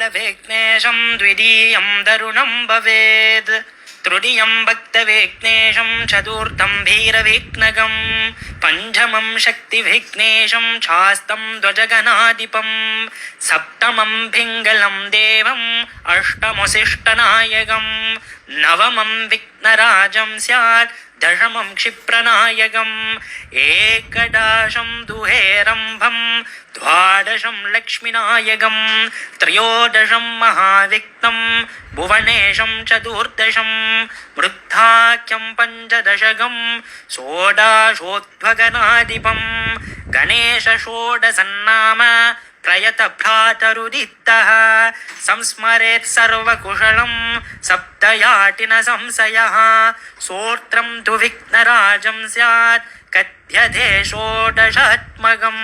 बालविघ्नेशं द्वितीयं दरुणं भवेत् तृतीयं भक्तविघ्नेशं चतुर्थं भीरविघ्नगं पञ्चमं शक्तिविघ्नेशं शास्तं ध्वजगणाधिपं सप्तमं पिङ्गलं देवम् अष्टमशिष्टनायकं नवमं विघ्नराजं स्यात् दशमं क्षिप्रनायकम् एकदशं दुहेरम्भं द्वादशं लक्ष्मीनायकं त्रयोदशं महाविघ्नं भुवनेशं चतुर्दशं वृद्धाख्यं पञ्चदशकं षोडशोद्भगनाधिपं गणेशषोडशन्नाम प्रयतभ्रातरुदितः संस्मरेत् सर्वकुशलं सप्तयाटिन संशयः स्तोत्रं तु विघ्नराजं स्यात् कथ्यते षोडशात्मकम्